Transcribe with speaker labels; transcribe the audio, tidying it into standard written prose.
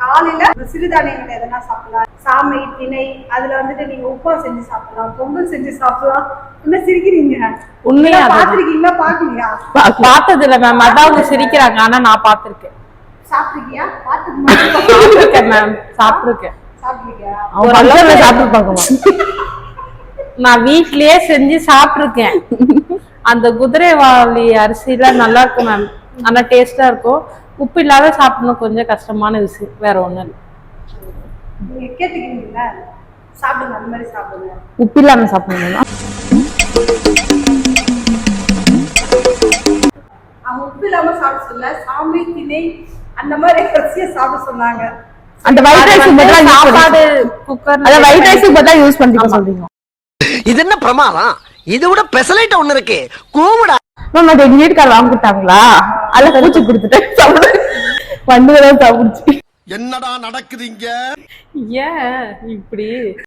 Speaker 1: காலையில சிறுதானியங்கள் எதனா சாப்பிடலாம். சாமை, திணை, அதுல வந்துட்டு நீங்க உப்பா செஞ்சு சாப்பிடலாம், பொங்கல் செஞ்சு சாப்பிடலாம். என்ன சிரிக்கிறீங்க?
Speaker 2: உண்மையா
Speaker 1: பாத்திருக்கீங்களா? பாக்கலையா?
Speaker 2: பார்த்தது இல்ல மேம். அதான் அவங்க சிரிக்கிறாங்க. ஆனா நான் பாத்திருக்கேன்.
Speaker 1: சாப்பிட்டிருக்கியா?
Speaker 2: சாப்பிட்டிருக்கேன் மேம். சாப்பிட்டிருக்கேன். நான் வீட்லயே செஞ்சு சாப்பிட்டிருக்கேன். அந்த குதிரைவாலி அரிசியில நல்லா இருக்கும் மேம். ஆனா டேஸ்டா இருக்கும். உப்பு இல்லாத சாப்பிடணும், கொஞ்சம் கஷ்டமான விஷயம், வேற ஒண்ணும் இல்லை.
Speaker 1: நீங்க கேட்டுக்கிறீங்களா? சாப்பிடுங்க, அந்த மாதிரி சாப்பிடுங்க.
Speaker 2: உப்பு இல்லாம சாப்பிடணும்.
Speaker 1: அவங்க உப்பு இல்லாம சாப்பிட சொல்ல, சாமை, திணை அந்த மாதிரி அரிசியை சாப்பிட சொன்னாங்க.
Speaker 2: அந்த ஒயிட் ரைஸ் பதிலா சாப்பாடு குக்கர், அத ஒயிட் ரைஸ் பதிலா யூஸ் பண்ணிக்க சொல்றீங்க.
Speaker 3: இது என்ன பிரமாதம்? இது விட பெசலைட் ஒண்ணு இருக்கு. கூவுடா.
Speaker 2: மேம் அது எங்க வீட்டுக்காரர் வாங்கி கொடுத்தாங்களா? அல்ல பூச்சி கொடுத்துட்டேன். வண்டுதான் சாப்பிடுச்சு.
Speaker 3: என்னடா நடக்குதுங்க?
Speaker 2: ஏன் இப்படி?